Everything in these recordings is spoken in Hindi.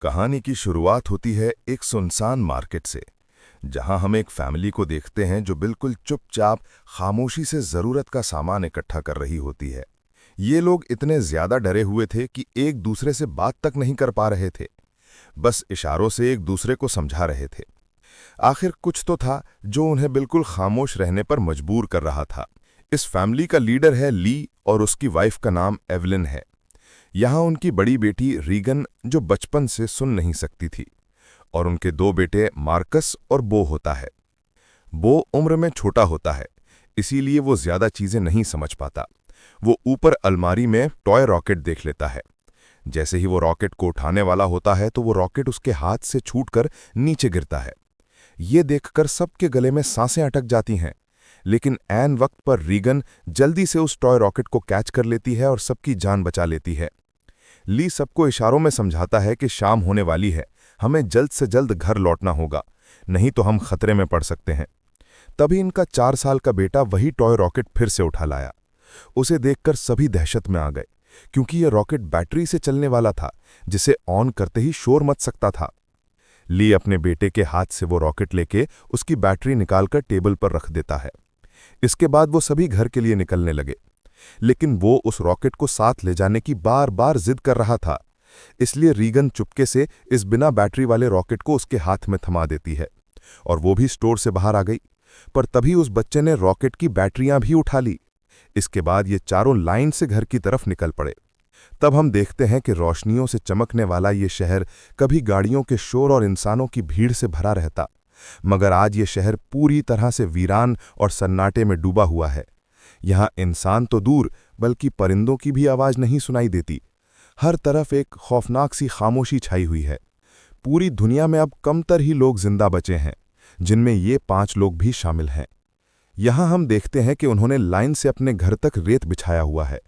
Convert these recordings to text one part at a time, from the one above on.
कहानी की शुरुआत होती है एक सुनसान मार्केट से, जहां हम एक फैमिली को देखते हैं जो बिल्कुल चुपचाप खामोशी से जरूरत का सामान इकट्ठा कर रही होती है। ये लोग इतने ज्यादा डरे हुए थे कि एक दूसरे से बात तक नहीं कर पा रहे थे, बस इशारों से एक दूसरे को समझा रहे थे। आखिर कुछ तो था जो उन्हें बिल्कुल खामोश रहने पर मजबूर कर रहा था। इस फैमिली का लीडर है ली और उसकी वाइफ का नाम एवलिन है। यहाँ उनकी बड़ी बेटी रीगन जो बचपन से सुन नहीं सकती थी, और उनके दो बेटे मार्कस और बो होता है। बो उम्र में छोटा होता है, इसीलिए वो ज्यादा चीजें नहीं समझ पाता। वो ऊपर अलमारी में टॉय रॉकेट देख लेता है। जैसे ही वो रॉकेट को उठाने वाला होता है तो वो रॉकेट उसके हाथ से छूटकर नीचे गिरता है। ये देखकर सबके गले में सांसें अटक जाती हैं, लेकिन ऐन वक्त पर रीगन जल्दी से उस टॉय रॉकेट को कैच कर लेती है और सबकी जान बचा लेती है। ली सबको इशारों में समझाता है कि शाम होने वाली है, हमें जल्द से जल्द घर लौटना होगा, नहीं तो हम खतरे में पड़ सकते हैं। तभी इनका 4 साल का बेटा वही टॉय रॉकेट फिर से उठा लाया। उसे देखकर सभी दहशत में आ गए, क्योंकि यह रॉकेट बैटरी से चलने वाला था, जिसे ऑन करते ही शोर मच सकता था। ली अपने बेटे के हाथ से वो रॉकेट लेके उसकी बैटरी निकालकर टेबल पर रख देता है। इसके बाद वो सभी घर के लिए निकलने लगे, लेकिन वो उस रॉकेट को साथ ले जाने की बार बार जिद कर रहा था। इसलिए रीगन चुपके से इस बिना बैटरी वाले रॉकेट को उसके हाथ में थमा देती है, और वो भी स्टोर से बाहर आ गई। पर तभी उस बच्चे ने रॉकेट की बैटरियां भी उठा ली। इसके बाद ये चारों लाइन से घर की तरफ निकल पड़े। तब हम देखते हैं कि रोशनियों से चमकने वाला ये शहर कभी गाड़ियों के शोर और इंसानों की भीड़ से भरा रहता, मगर आज ये शहर पूरी तरह से वीरान और सन्नाटे में डूबा हुआ है। यहाँ इंसान तो दूर, बल्कि परिंदों की भी आवाज नहीं सुनाई देती। हर तरफ एक खौफनाक सी खामोशी छाई हुई है। पूरी दुनिया में अब कमतर ही लोग जिंदा बचे हैं, जिनमें ये 5 लोग भी शामिल हैं। यहाँ हम देखते हैं कि उन्होंने लाइन से अपने घर तक रेत बिछाया हुआ है,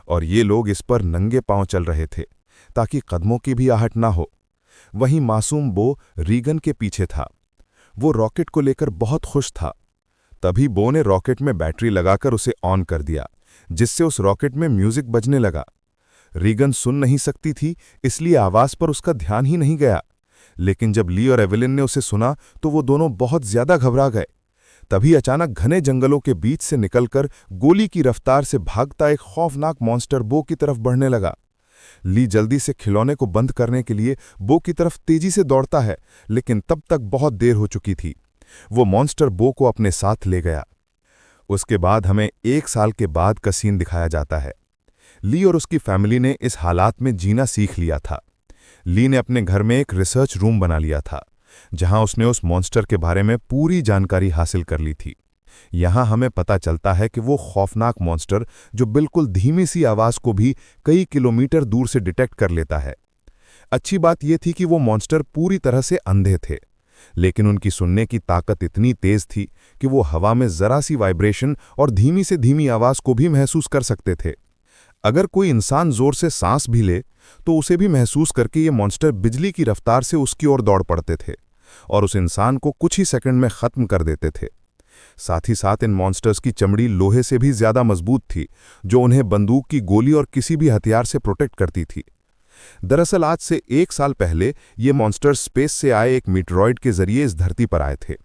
और ये लोग इस पर नंगे पांव चल रहे थे, ताकि कदमों की भी आहट ना हो। वहीं मासूम बो रीगन के पीछे था। वो रॉकेट को लेकर बहुत खुश था। तभी बो ने रॉकेट में बैटरी लगाकर उसे ऑन कर दिया, जिससे उस रॉकेट में म्यूजिक बजने लगा। रीगन सुन नहीं सकती थी, इसलिए आवाज पर उसका ध्यान ही नहीं गया। लेकिन जब ली और एवलिन ने उसे सुना तो वो दोनों बहुत ज्यादा घबरा गए। तभी अचानक घने जंगलों के बीच से निकलकर गोली की रफ्तार से भागता एक खौफनाक मॉन्स्टर बो की तरफ बढ़ने लगा। ली जल्दी से खिलौने को बंद करने के लिए बो की तरफ तेजी से दौड़ता है, लेकिन तब तक बहुत देर हो चुकी थी। वो मॉन्स्टर बो को अपने साथ ले गया। उसके बाद हमें 1 साल के बाद का सीन दिखाया जाता है। ली और उसकी फैमिली ने इस हालात में जीना सीख लिया था। ली ने अपने घर में एक रिसर्च रूम बना लिया था, जहां उसने उस मॉन्स्टर के बारे में पूरी जानकारी हासिल कर ली थी। यहां हमें पता चलता है कि वो खौफनाक मॉन्स्टर जो बिल्कुल धीमी सी आवाज को भी कई किलोमीटर दूर से डिटेक्ट कर लेता है। अच्छी बात यह थी कि वो मॉन्स्टर पूरी तरह से अंधे थे, लेकिन उनकी सुनने की ताकत इतनी तेज थी कि वो हवा में जरा सी वाइब्रेशन और धीमी से धीमी आवाज को भी महसूस कर सकते थे। अगर कोई इंसान जोर से सांस भी ले तो उसे भी महसूस करके ये मॉन्स्टर बिजली की रफ्तार से उसकी ओर दौड़ पड़ते थे और उस इंसान को कुछ ही सेकंड में खत्म कर देते थे। साथ ही साथ इन मॉन्स्टर्स की चमड़ी लोहे से भी ज्यादा मजबूत थी, जो उन्हें बंदूक की गोली और किसी भी हथियार से प्रोटेक्ट करती थी। दरअसल आज से 1 साल पहले ये मॉन्स्टर्स स्पेस से आए एक मीटरॉइड के जरिए इस धरती पर आए थे।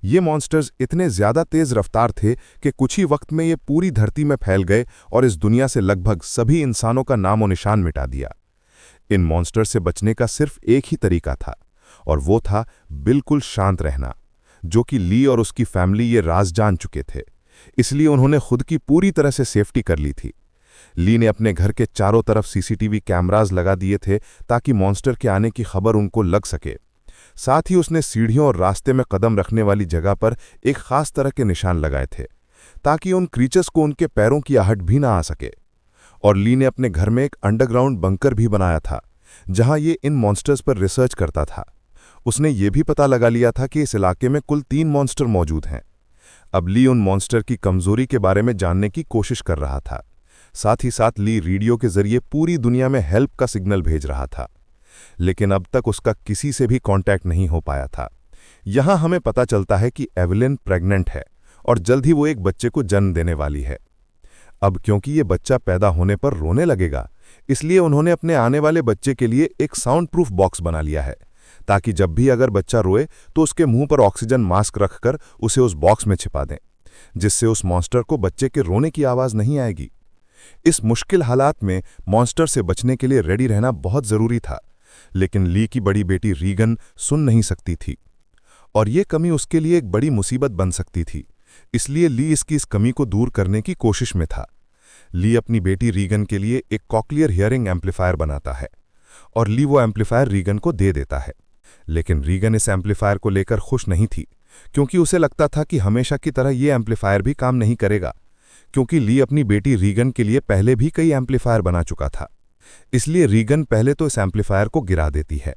ये मॉन्स्टर्स इतने ज्यादा तेज रफ्तार थे कि कुछ ही वक्त में ये पूरी धरती में फैल गए और इस दुनिया से लगभग सभी इंसानों का नामो निशान मिटा दिया। इन मॉन्स्टर्स से बचने का सिर्फ एक ही तरीका था, और वो था बिल्कुल शांत रहना, जो कि ली और उसकी फैमिली ये राज जान चुके थे। इसलिए उन्होंने खुद की पूरी तरह से सेफ्टी कर ली थी। ली ने अपने घर के चारों तरफ सीसीटीवी कैमरास लगा दिए थे ताकि मॉन्स्टर के आने की खबर उनको लग सके। साथ ही उसने सीढ़ियों और रास्ते में कदम रखने वाली जगह पर एक खास तरह के निशान लगाए थे, ताकि उन क्रीचर्स को उनके पैरों की आहट भी ना आ सके। और ली ने अपने घर में एक अंडरग्राउंड बंकर भी बनाया था, जहां ये इन मॉन्स्टर्स पर रिसर्च करता था। उसने ये भी पता लगा लिया था कि इस इलाके में कुल 3 मॉन्स्टर मौजूद हैं। अब ली उन मॉन्स्टर की कमजोरी के बारे में जानने की कोशिश कर रहा था। साथ ही साथ ली रेडियो के जरिए पूरी दुनिया में हेल्प का सिग्नल भेज रहा था, लेकिन अब तक उसका किसी से भी कांटेक्ट नहीं हो पाया था। यहां हमें पता चलता है कि एवलिन प्रेग्नेंट है और जल्द ही वो एक बच्चे को जन्म देने वाली है। अब क्योंकि ये बच्चा पैदा होने पर रोने लगेगा, इसलिए उन्होंने अपने आने वाले बच्चे के लिए एक साउंड प्रूफ बॉक्स बना लिया है, ताकि जब भी अगर बच्चा रोए तो उसके मुंह पर ऑक्सीजन मास्क रखकर उसे उस बॉक्स में छिपा दें, जिससे उस मॉन्स्टर को बच्चे के रोने की आवाज़ नहीं आएगी। इस मुश्किल हालात में मॉन्स्टर से बचने के लिए रेडी रहना बहुत ज़रूरी था, लेकिन ली की बड़ी बेटी रीगन सुन नहीं सकती थी और ये कमी उसके लिए एक बड़ी मुसीबत बन सकती थी। इसलिए ली इसकी इस कमी को दूर करने की कोशिश में था। ली अपनी बेटी रीगन के लिए एक कॉक्लियर हियरिंग एम्पलीफायर बनाता है और ली वो एम्पलीफायर रीगन को दे देता है। लेकिन रीगन इस एम्पलीफायर को लेकर खुश नहीं थी, क्योंकि उसे लगता था कि हमेशा की तरह ये एम्पलीफायर भी काम नहीं करेगा, क्योंकि ली अपनी बेटी रीगन के लिए पहले भी कई एम्पलीफायर बना चुका था। इसलिए रीगन पहले तो इस एम्पलीफायर को गिरा देती है,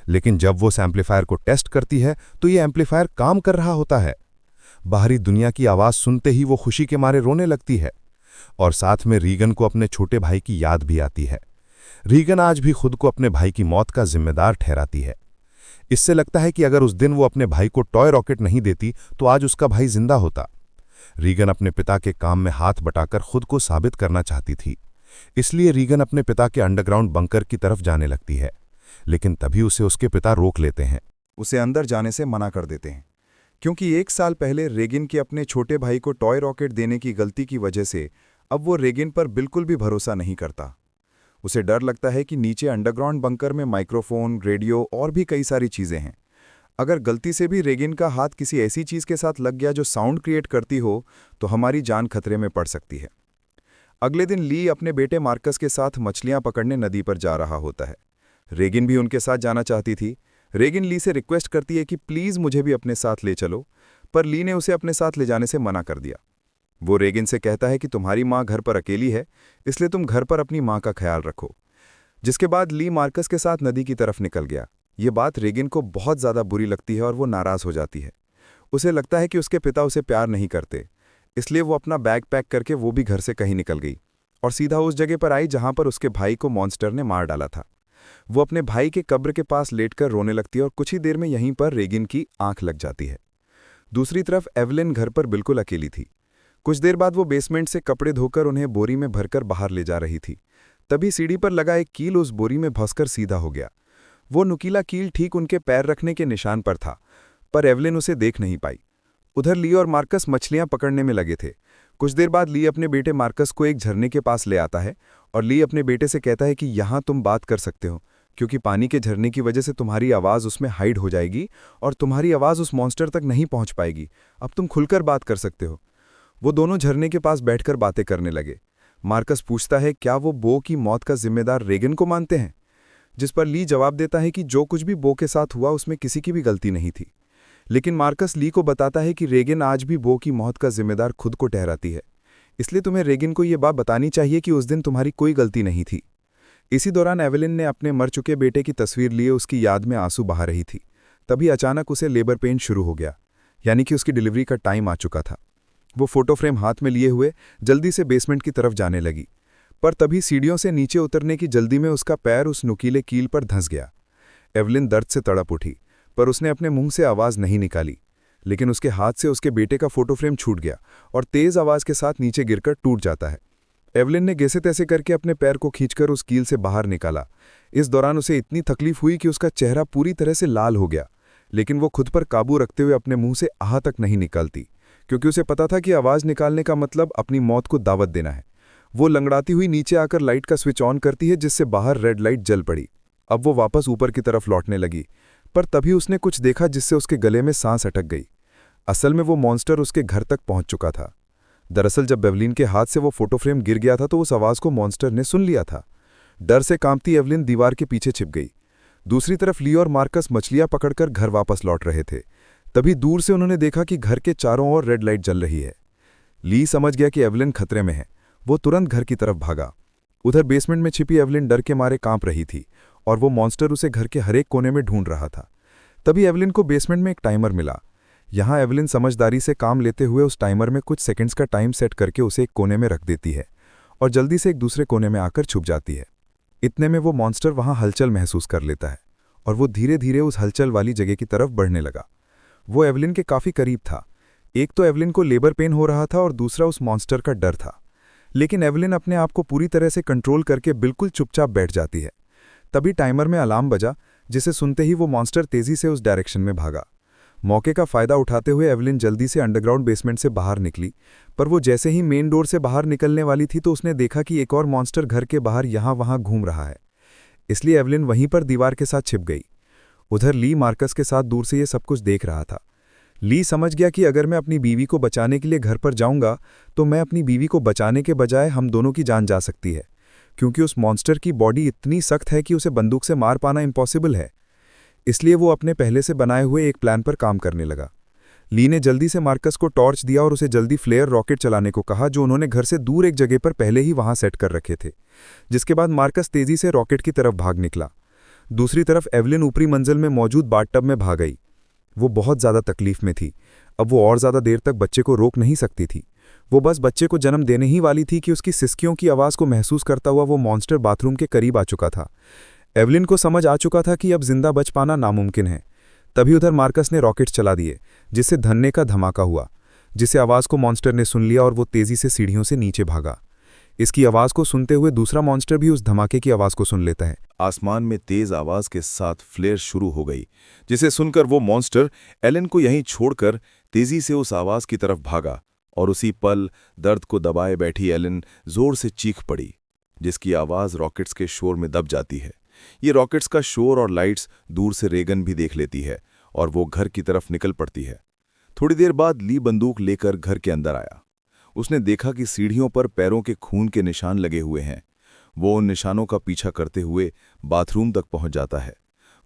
लेकिन जब वो इस एम्पलीफायर को टेस्ट करती है तो ये एम्पलीफायर काम कर रहा होता है। बाहरी दुनिया की आवाज़ सुनते ही वो खुशी के मारे रोने लगती है और साथ में रीगन को अपने छोटे भाई की याद भी आती है। रीगन आज भी खुद को अपने भाई की मौत का जिम्मेदार ठहराती है। इससे लगता है कि अगर उस दिन वो अपने भाई को टॉय रॉकेट नहीं देती तो आज उसका भाई जिंदा होता। रीगन अपने पिता के काम में हाथ बटाकर खुद को साबित करना चाहती थी, इसलिए रीगन अपने पिता के अंडरग्राउंड बंकर की तरफ जाने लगती है, लेकिन तभी उसे उसके पिता रोक लेते हैं। उसे अंदर जाने से मना कर देते हैं, क्योंकि 1 साल पहले रेगिन के अपने छोटे भाई को टॉय रॉकेट देने की गलती की वजह से अब वो रेगिन पर बिल्कुल भी भरोसा नहीं करता। उसे डर लगता है कि नीचे अंडरग्राउंड बंकर में माइक्रोफोन, रेडियो और भी कई सारी चीज़ें हैं। अगर गलती से भी रेगिन का हाथ किसी ऐसी चीज़ के साथ लग गया जो साउंड क्रिएट करती हो तो हमारी जान खतरे में पड़ सकती है। अगले दिन ली अपने बेटे मार्कस के साथ मछलियां पकड़ने नदी पर जा रहा होता है। रेगिन भी उनके साथ जाना चाहती थी। रेगिन ली से रिक्वेस्ट करती है कि प्लीज़ मुझे भी अपने साथ ले चलो, पर ली ने उसे अपने साथ ले जाने से मना कर दिया। वो रेगिन से कहता है कि तुम्हारी माँ घर पर अकेली है, इसलिए तुम घर पर अपनी माँ का ख्याल रखो। जिसके बाद ली मार्कस के साथ नदी की तरफ निकल गया। ये बात रेगिन को बहुत ज़्यादा बुरी लगती है और वो नाराज़ हो जाती है। उसे लगता है कि उसके पिता उसे प्यार नहीं करते, इसलिए वो अपना बैग पैक करके वो भी घर से कहीं निकल गई और सीधा उस जगह पर आई जहाँ पर उसके भाई को मॉन्स्टर ने मार डाला था। वो अपने भाई के कब्र के पास लेटकर रोने लगती है और कुछ ही देर में यहीं पर रेगिन की आंख लग जाती है। दूसरी तरफ एवलिन घर पर बिल्कुल अकेली थी। कुछ देर बाद वो बेसमेंट से कपड़े धोकर उन्हें बोरी में भरकर बाहर ले जा रही थी। तभी सीढ़ी पर लगा एक कील उस बोरी में फंसकर सीधा हो गया। वो नुकीला कील ठीक उनके पैर रखने के निशान पर था, पर एवलिन उसे देख नहीं पाई। उधर ली और मार्कस मछलियां पकड़ने में लगे थे। कुछ देर बाद ली अपने बेटे मार्कस को एक झरने के पास ले आता है और ली अपने बेटे से कहता है कि यहाँ तुम बात कर सकते हो, क्योंकि पानी के झरने की वजह से तुम्हारी आवाज़ उसमें हाइड हो जाएगी और तुम्हारी आवाज़ उस मॉन्स्टर तक नहीं पहुँच पाएगी। अब तुम खुलकर बात कर सकते हो। वो दोनों झरने के पास बैठकर बातें करने लगे। मार्कस पूछता है क्या वो बो की मौत का जिम्मेदार रेगिन को मानते हैं, जिस पर ली जवाब देता है कि जो कुछ भी बो के साथ हुआ उसमें किसी की भी गलती नहीं थी। लेकिन मार्कस ली को बताता है कि रेगिन आज भी बो की मौत का जिम्मेदार खुद को ठहराती है, इसलिए तुम्हें रेगिन को ये बात बतानी चाहिए कि उस दिन तुम्हारी कोई गलती नहीं थी। इसी दौरान एवलिन ने अपने मर चुके बेटे की तस्वीर लिए उसकी याद में आंसू बहा रही थी। तभी अचानक उसे लेबर पेन शुरू हो गया, यानी कि उसकी डिलीवरी का टाइम आ चुका था। वो फोटो फ्रेम हाथ में लिए हुए जल्दी से बेसमेंट की तरफ जाने लगी, पर तभी सीढ़ियों से नीचे उतरने की जल्दी में उसका पैर उस नुकीले कील पर धंस गया। एवलिन दर्द से तड़प उठी, पर उसने अपने मुंह से आवाज़ नहीं निकाली, लेकिन उसके हाथ से उसके बेटे का फोटो फ्रेम छूट गया और तेज़ आवाज़ के साथ नीचे गिरकर टूट जाता है। एवलिन ने जैसे तैसे करके अपने पैर को खींचकर उस कील से बाहर निकाला। इस दौरान उसे इतनी तकलीफ हुई कि उसका चेहरा पूरी तरह से लाल हो गया, लेकिन वो खुद पर काबू रखते हुए अपने मुंह से आह तक नहीं निकालती, क्योंकि उसे पता था कि आवाज़ निकालने का मतलब अपनी मौत को दावत देना है। वो लंगड़ाती हुई नीचे आकर लाइट का स्विच ऑन करती है, जिससे बाहर रेड लाइट जल पड़ी। अब वो वापस ऊपर की तरफ लौटने लगी, पर तभी उसने कुछ देखा जिससे उसके गले में सांस अटक गई। असल में वो मॉन्स्टर उसके घर तक पहुंच चुका था। दरअसल जब एवलिन के हाथ से वो फोटो फ्रेम गिर गया था तो उस आवाज़ को मॉन्स्टर ने सुन लिया था। डर से कांपती एवलिन दीवार के पीछे छिप गई। दूसरी तरफ ली और मार्कस मछलियां पकड़कर घर वापस लौट रहे थे। तभी दूर से उन्होंने देखा कि घर के चारों ओर रेड लाइट जल रही है। ली समझ गया कि एवलिन खतरे में है। वो तुरंत घर की तरफ भागा। उधर बेसमेंट में छिपी एवलिन डर के मारे कांप रही थी और वो मॉन्स्टर उसे घर के हर एक कोने में ढूंढ रहा था। तभी एवलिन को बेसमेंट में एक टाइमर मिला। यहाँ एवलिन समझदारी से काम लेते हुए उस टाइमर में कुछ सेकंड्स का टाइम सेट करके उसे एक कोने में रख देती है और जल्दी से एक दूसरे कोने में आकर छुप जाती है। इतने में वो मॉन्स्टर वहाँ हलचल महसूस कर लेता है और वो धीरे धीरे उस हलचल वाली जगह की तरफ बढ़ने लगा। वो एवलिन के काफ़ी करीब था। एक तो एवलिन को लेबर पेन हो रहा था और दूसरा उस मॉन्स्टर का डर था। लेकिन एवलिन अपने आप को पूरी तरह से कंट्रोल करके बिल्कुल चुपचाप बैठ जाती है। तभी टाइमर में अलार्म बजा, जिसे सुनते ही वो मॉन्स्टर तेजी से उस डायरेक्शन में भागा। मौके का फायदा उठाते हुए एवलिन जल्दी से अंडरग्राउंड बेसमेंट से बाहर निकली, पर वो जैसे ही मेन डोर से बाहर निकलने वाली थी तो उसने देखा कि एक और मॉन्स्टर घर के बाहर यहाँ वहाँ घूम रहा है। इसलिए एवलिन वहीं पर दीवार के साथ छिप गई। उधर ली मार्कस के साथ दूर से ये सब कुछ देख रहा था। ली समझ गया कि अगर मैं अपनी बीवी को बचाने के लिए घर पर जाऊंगा तो मैं अपनी बीवी को बचाने के बजाय हम दोनों की जान जा सकती है, क्योंकि उस मॉन्स्टर की बॉडी इतनी सख्त है कि उसे बंदूक से मार पाना इम्पॉसिबल है। इसलिए वो अपने पहले से बनाए हुए एक प्लान पर काम करने लगा। ली ने जल्दी से मार्कस को टॉर्च दिया और उसे जल्दी फ्लेयर रॉकेट चलाने को कहा, जो उन्होंने घर से दूर एक जगह पर पहले ही वहां सेट कर रखे थे। जिसके बाद मार्कस तेजी से रॉकेट की तरफ भाग निकला। दूसरी तरफ एवलिन ऊपरी मंजिल में मौजूद बाथटब में भाग गई। वो बहुत ज़्यादा तकलीफ में थी। अब वो और ज़्यादा देर तक बच्चे को रोक नहीं सकती थी। वो बस बच्चे को जन्म देने ही वाली थी कि उसकी सिसकियों की आवाज़ को महसूस करता हुआ वो मॉन्स्टर बाथरूम के करीब आ चुका था। एवलिन को समझ आ चुका था कि अब जिंदा बच पाना नामुमकिन है। तभी उधर मार्कस ने रॉकेट चला दिए, जिससे धन्ने का धमाका हुआ, जिसे आवाज़ को मॉन्स्टर ने सुन लिया और वो तेज़ी से सीढ़ियों से नीचे भागा। इसकी आवाज़ को सुनते हुए दूसरा मॉन्स्टर भी उस धमाके की आवाज़ को सुन लेता है। आसमान में तेज आवाज के साथ फ्लेयर शुरू हो गई, जिसे सुनकर वो मॉन्स्टर एलन को यहीं छोड़कर तेजी से उस आवाज की तरफ भागा और उसी पल दर्द को दबाए बैठी एलन जोर से चीख पड़ी, जिसकी आवाज रॉकेट्स के शोर में दब जाती है। ये रॉकेट्स का शोर और लाइट्स दूर से रेगन भी देख लेती है और वो घर की तरफ निकल पड़ती है। थोड़ी देर बाद ली बंदूक लेकर घर के अंदर आया। उसने देखा कि सीढ़ियों पर पैरों के खून के निशान लगे हुए हैं। वो उन निशानों का पीछा करते हुए बाथरूम तक पहुंच जाता है।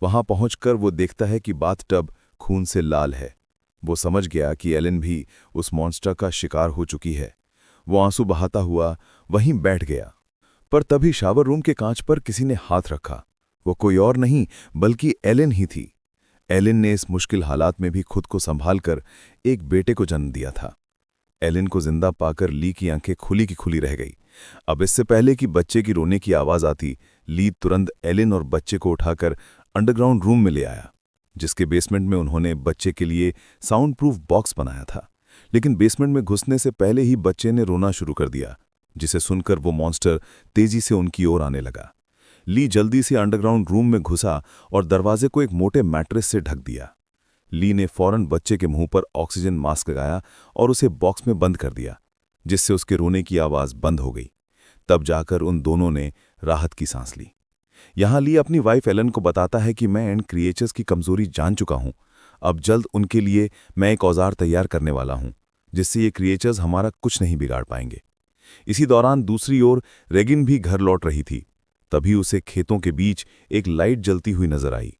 वहां पहुंचकर वो देखता है कि बाथटब खून से लाल है। वो समझ गया कि एलन भी उस मॉन्स्टर का शिकार हो चुकी है। वो आंसू बहाता हुआ वहीं बैठ गया, पर तभी शावर रूम के कांच पर किसी ने हाथ रखा। वो कोई और नहीं बल्कि एलन ही थी। एलन ने इस मुश्किल हालात में भी खुद को संभालकर एक बेटे को जन्म दिया था। एलन को जिंदा पाकर ली की आंखें खुली की खुली रह गई। अब इससे पहले कि बच्चे की रोने की आवाज आती, ली तुरंत एलन और बच्चे को उठाकर अंडरग्राउंड रूम में ले आया, जिसके बेसमेंट में उन्होंने बच्चे के लिए साउंड प्रूफ बॉक्स बनाया था। लेकिन बेसमेंट में घुसने से पहले ही बच्चे ने रोना शुरू कर दिया, जिसे सुनकर वो मॉन्स्टर तेजी से उनकी ओर आने लगा। ली जल्दी से अंडरग्राउंड रूम में घुसा और दरवाजे को एक मोटे मैट्रेस से ढक दिया। ली ने फौरन बच्चे के मुंह पर ऑक्सीजन मास्क लगाया और उसे बॉक्स में बंद कर दिया, जिससे उसके रोने की आवाज बंद हो गई। तब जाकर उन दोनों ने राहत की सांस ली। यहां ली अपनी वाइफ एलन को बताता है कि मैं एंड क्रिएचर्स की कमजोरी जान चुका हूं। अब जल्द उनके लिए मैं एक औजार तैयार करने वाला हूं, जिससे ये क्रिएचर्स हमारा कुछ नहीं बिगाड़ पाएंगे। इसी दौरान दूसरी ओर रेगिन भी घर लौट रही थी। तभी उसे खेतों के बीच एक लाइट जलती हुई नजर आई।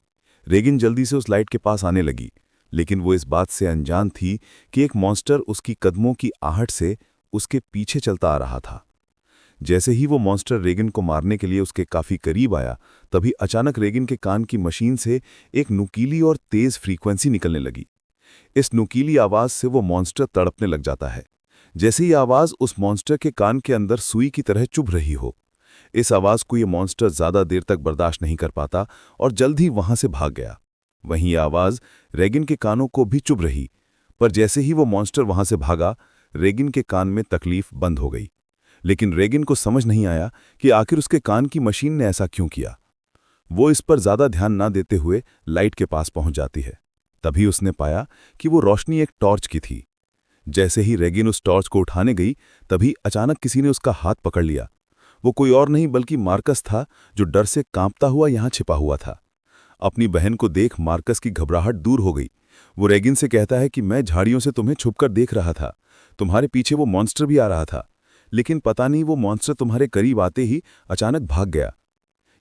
रेगिन जल्दी से उस लाइट के पास आने लगी, लेकिन वो इस बात से अनजान थी कि एक मॉन्स्टर उसकी कदमों की आहट से उसके पीछे चलता आ रहा था। जैसे ही वो मॉन्स्टर रेगिन को मारने के लिए उसके काफी करीब आया, तभी अचानक रेगिन के कान की मशीन से एक नुकीली और तेज फ्रीक्वेंसी निकलने लगी। इस नुकीली आवाज से वो मॉन्स्टर तड़पने लग जाता है, जैसे ही आवाज उस मॉन्स्टर के कान के अंदर सुई की तरह चुभ रही हो। इस आवाज को ये मॉन्स्टर ज्यादा देर तक बर्दाश्त नहीं कर पाता और जल्द ही वहां से भाग गया। वहीं ये आवाज रेगिन के कानों को भी चुभ रही, पर जैसे ही वो मॉन्स्टर वहां से भागा, रेगिन के कान में तकलीफ बंद हो गई। लेकिन रेगिन को समझ नहीं आया कि आखिर उसके कान की मशीन ने ऐसा क्यों किया। वो इस पर ज्यादा ध्यान ना देते हुए लाइट के पास पहुंच जाती है। तभी उसने पाया कि वो रोशनी एक टॉर्च की थी। जैसे ही रेगिन उस टॉर्च को उठाने गई, तभी अचानक किसी ने उसका हाथ पकड़ लिया। वो कोई और नहीं बल्कि मार्कस था, जो डर से कांपता हुआ यहां छिपा हुआ था। अपनी बहन को देख मार्कस की घबराहट दूर हो गई। वो रेगिन से कहता है कि मैं झाड़ियों से तुम्हें छुपकर देख रहा था। तुम्हारे पीछे वो मॉन्स्टर भी आ रहा था, लेकिन पता नहीं वो मॉन्स्टर तुम्हारे करीब आते ही अचानक भाग गया।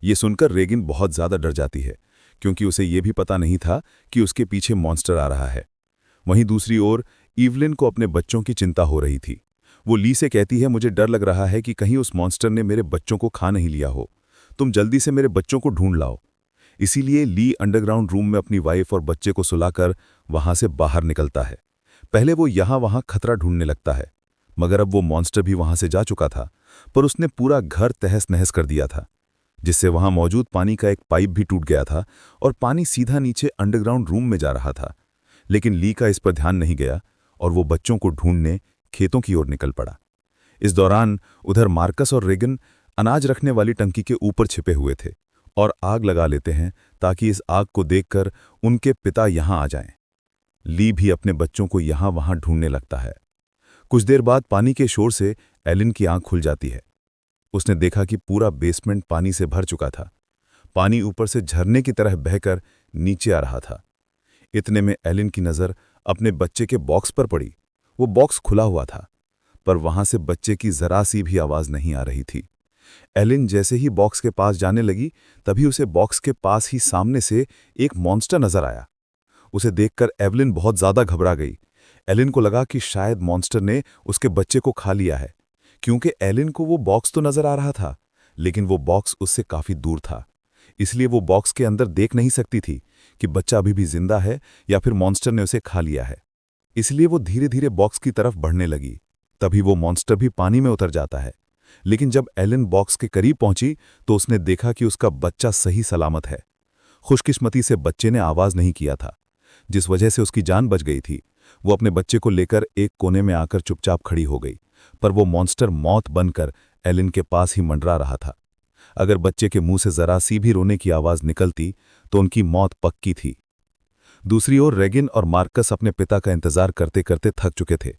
ये सुनकर रेगिन बहुत ज्यादा डर जाती है, क्योंकि उसे ये भी पता नहीं था कि उसके पीछे मॉन्स्टर आ रहा है। वहीं दूसरी ओर इवलिन को अपने बच्चों की चिंता हो रही थी। वो ली से कहती है, मुझे डर लग रहा है कि कहीं उस मॉन्स्टर ने मेरे बच्चों को खा नहीं लिया हो। तुम जल्दी से मेरे बच्चों को ढूंढ लाओ। इसीलिए ली अंडरग्राउंड रूम में अपनी वाइफ और बच्चे को सुलाकर वहां से बाहर निकलता है। पहले वो यहां वहां खतरा ढूंढने लगता है, मगर अब वो मॉन्स्टर भी वहां से जा चुका था, पर उसने पूरा घर तहस नहस कर दिया था, जिससे वहां मौजूद पानी का एक पाइप भी टूट गया था और पानी सीधा नीचे अंडरग्राउंड रूम में जा रहा था। लेकिन ली का इस पर ध्यान नहीं गया और वो बच्चों को ढूंढने खेतों की ओर निकल पड़ा। इस दौरान उधर मार्कस और रेगन अनाज रखने वाली टंकी के ऊपर छिपे हुए थे और आग लगा लेते हैं ताकि इस आग को देखकर उनके पिता यहां आ जाएं। ली भी अपने बच्चों को यहां वहां ढूंढने लगता है। कुछ देर बाद पानी के शोर से एलिन की आंख खुल जाती है। उसने देखा कि पूरा बेसमेंट पानी से भर चुका था। पानी ऊपर से झरने की तरह बहकर नीचे आ रहा था। इतने में एलिन की नज़र अपने बच्चे के बॉक्स पर पड़ी। वो बॉक्स खुला हुआ था, पर वहां से बच्चे की जरा सी भी आवाज नहीं आ रही थी। एलिन जैसे ही बॉक्स के पास जाने लगी, तभी उसे बॉक्स के पास ही सामने से एक मॉन्स्टर नजर आया। उसे देखकर एवलिन बहुत ज्यादा घबरा गई। एलिन को लगा कि शायद मॉन्स्टर ने उसके बच्चे को खा लिया है, क्योंकि एलिन को वो बॉक्स तो नजर आ रहा था, लेकिन वो बॉक्स उससे काफी दूर था। इसलिए वो बॉक्स के अंदर देख नहीं सकती थी कि बच्चा अभी भी जिंदा है या फिर मॉन्स्टर ने उसे खा लिया है। इसलिए वो धीरे धीरे बॉक्स की तरफ बढ़ने लगी। तभी वो मॉन्स्टर भी पानी में उतर जाता है। लेकिन जब एलिन बॉक्स के करीब पहुंची तो उसने देखा कि उसका बच्चा सही सलामत है। खुशकिस्मती से बच्चे ने आवाज नहीं किया था, जिस वजह से उसकी जान बच गई थी। वो अपने बच्चे को लेकर एक कोने में आकर चुपचाप खड़ी हो गई, पर वो मॉन्स्टर मौत बनकर एलिन के पास ही मंडरा रहा था। अगर बच्चे के मुंह से जरा सी भी रोने की आवाज निकलती तो उनकी मौत पक्की थी। दूसरी ओर रेगिन और मार्कस अपने पिता का इंतजार करते करते थक चुके थे।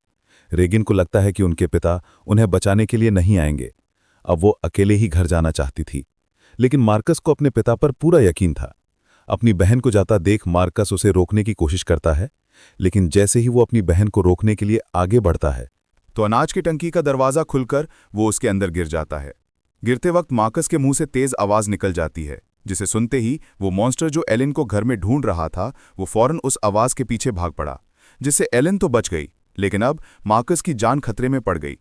रेगिन को लगता है कि उनके पिता उन्हें बचाने के लिए नहीं आएंगे। अब वो अकेले ही घर जाना चाहती थी, लेकिन मार्कस को अपने पिता पर पूरा यकीन था। अपनी बहन को जाता देख मार्कस उसे रोकने की कोशिश करता है, लेकिन जैसे ही वो अपनी बहन को रोकने के लिए आगे बढ़ता है तो अनाज की टंकी का दरवाजा खुलकर वो उसके अंदर गिर जाता है। गिरते वक्त मार्कस के मुंह से तेज आवाज निकल जाती है, जिसे सुनते ही वो मॉन्स्टर जो एलिन को घर में ढूंढ रहा था, वो फौरन उस आवाज के पीछे भाग पड़ा, जिससे एलिन तो बच गई, लेकिन अब मार्कस की जान खतरे में पड़ गई।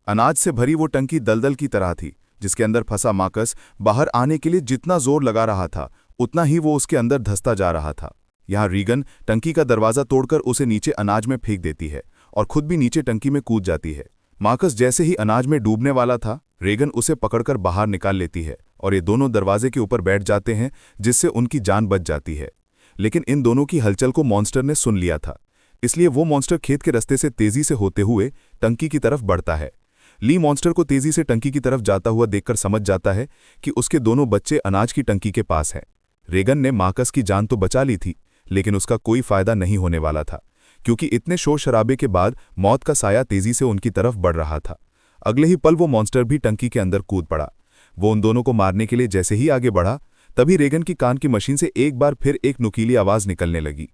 अनाज से भरी वो टंकी दलदल की तरह थी, जिसके अंदर फंसा मार्कस बाहर आने के लिए जितना जोर लगा रहा था, उतना ही वो उसके अंदर धंसता जा रहा था। यहाँ रीगन टंकी का दरवाजा तोड़कर उसे नीचे अनाज में फेंक देती है और खुद भी नीचे टंकी में कूद जाती है। मार्कस जैसे ही अनाज में डूबने वाला था, रेगन उसे पकड़कर बाहर निकाल लेती है और ये दोनों दरवाजे के ऊपर बैठ जाते हैं, जिससे उनकी जान बच जाती है। लेकिन इन दोनों की हलचल को मॉन्स्टर ने सुन लिया था, इसलिए वो मॉन्स्टर खेत के रास्ते से तेजी से होते हुए टंकी की तरफ बढ़ता है। ली मॉन्स्टर को तेजी से टंकी की तरफ जाता हुआ देखकर समझ जाता है कि उसके दोनों बच्चे अनाज की टंकी के पास हैं। रेगन ने मार्कस की जान तो बचा ली थी, लेकिन उसका कोई फायदा नहीं होने वाला था, क्योंकि इतने शोर शराबे के बाद मौत का साया तेजी से उनकी तरफ बढ़ रहा था। अगले ही पल वो मॉन्स्टर भी टंकी के अंदर कूद पड़ा। वो उन दोनों को मारने के लिए जैसे ही आगे बढ़ा, तभी रेगन की कान की मशीन से एक बार फिर एक नुकीली आवाज निकलने लगी।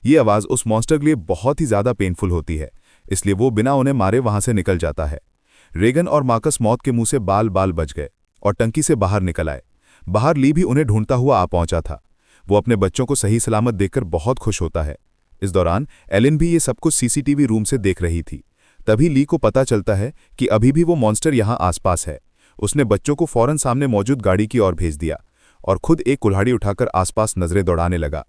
ये आवाज उस मॉन्स्टर के लिए बहुत ही ज्यादा पेनफुल होती है, इसलिए वो बिना उन्हें मारे वहां से निकल जाता है। रेगन और मार्कस मौत के मुंह से बाल बाल बच गए और टंकी से बाहर निकल आए। बाहर ली भी उन्हें ढूंढता हुआ आ पहुंचा था। वो अपने बच्चों को सही सलामत देखकर बहुत खुश होता है। इस दौरान एलिन भी ये सब कुछ सीसीटीवी रूम से देख रही थी। तभी ली को पता चलता है कि अभी भी वो मॉन्स्टर यहां आसपास है। उसने बच्चों को फौरन सामने मौजूद गाड़ी की ओर भेज दिया और खुद एक कुल्हाड़ी उठाकर आसपास नजरें दौड़ाने लगा,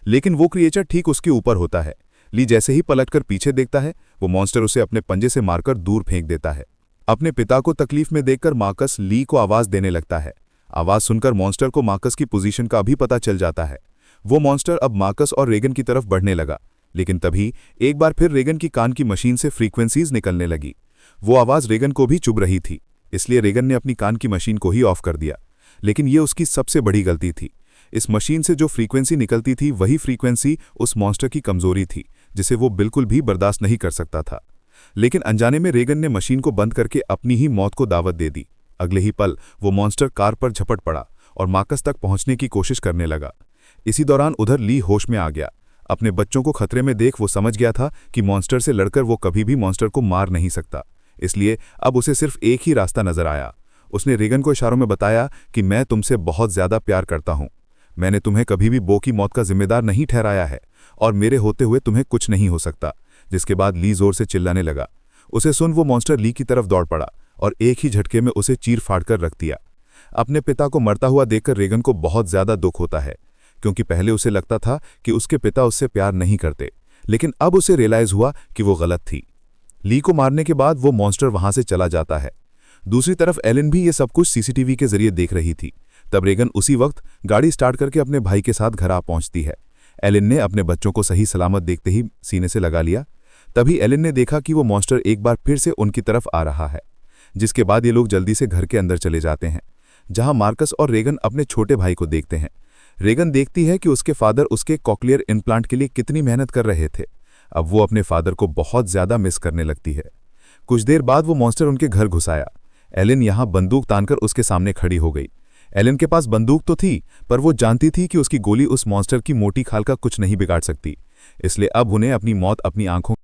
लेकिन वो क्रिएचर ठीक उसके ऊपर होता है। ली जैसे ही पलटकर पीछे देखता है, वो मॉन्स्टर उसे अपने पंजे से मारकर दूर फेंक देता है। अपने पिता को तकलीफ में देखकर मार्कस ली को आवाज देने लगता है। आवाज सुनकर मॉन्स्टर को मार्कस की पोजीशन का भी पता चल जाता है। वो मॉन्स्टर अब मार्कस और रेगन की तरफ बढ़ने लगा, लेकिन तभी एक बार फिर रेगन की कान की मशीन से फ्रीक्वेंसीज निकलने लगी। वो आवाज रेगन को भी चुभ रही थी, इसलिए रेगन ने अपनी कान की मशीन को ही ऑफ कर दिया। लेकिन ये उसकी सबसे बड़ी गलती थी। इस मशीन से जो फ्रीक्वेंसी निकलती थी, वही फ्रीक्वेंसी उस मॉन्स्टर की कमजोरी थी, जिसे वो बिल्कुल भी बर्दाश्त नहीं कर सकता था। लेकिन अनजाने में रेगन ने मशीन को बंद करके अपनी ही मौत को दावत दे दी। अगले ही पल वो मॉन्स्टर कार पर झपट पड़ा और मार्कस तक पहुंचने की कोशिश करने लगा। इसी दौरान उधर ली होश में आ गया। अपने बच्चों को खतरे में देख वो समझ गया था कि मॉन्स्टर से लड़कर वो कभी भी मॉन्स्टर को मार नहीं सकता, इसलिए अब उसे सिर्फ एक ही रास्ता नजर आया। उसने रेगन को इशारों में बताया कि मैं तुमसे बहुत ज्यादा प्यार करता हूं। मैंने तुम्हें कभी भी बो की मौत का जिम्मेदार नहीं ठहराया है और मेरे होते हुए तुम्हें कुछ नहीं हो सकता। जिसके बाद ली जोर से चिल्लाने लगा। उसे सुन वो मॉन्स्टर ली की तरफ दौड़ पड़ा और एक ही झटके में उसे चीर फाड़ कर रख दिया। अपने पिता को मरता हुआ देखकर रेगन को बहुत ज्यादा दुख होता है, क्योंकि पहले उसे लगता था कि उसके पिता उससे प्यार नहीं करते, लेकिन अब उसे रियलाइज हुआ कि वो गलत थी। ली को मारने के बाद वो मॉन्स्टर वहां से चला जाता है। दूसरी तरफ एलिन भी ये सब कुछ सीसीटीवी के जरिए देख रही थी। तब रेगन उसी वक्त गाड़ी स्टार्ट करके अपने भाई के साथ घर आ पहुंचती है। एलिन ने अपने बच्चों को सही सलामत देखते ही सीने से लगा लिया। तभी एलिन ने देखा कि वो मॉन्स्टर एक बार फिर से उनकी तरफ आ रहा है। जिसके बाद ये लोग जल्दी से घर के अंदर चले जाते हैं, जहां मार्कस और रेगन अपने छोटे भाई को देखते हैं। रेगन देखती है कि उसके फादर उसके कॉक्लियर इम्प्लांट के लिए कितनी मेहनत कर रहे थे। अब वो अपने फादर को बहुत ज्यादा मिस करने लगती है। कुछ देर बाद वो मॉन्स्टर उनके घर घुस आया। एलन यहां बंदूक तानकर उसके सामने खड़ी हो गई। एलन के पास बंदूक तो थी, पर वो जानती थी कि उसकी गोली उस मॉन्स्टर की मोटी खाल का कुछ नहीं बिगाड़ सकती, इसलिए अब उन्हें अपनी मौत अपनी आंखों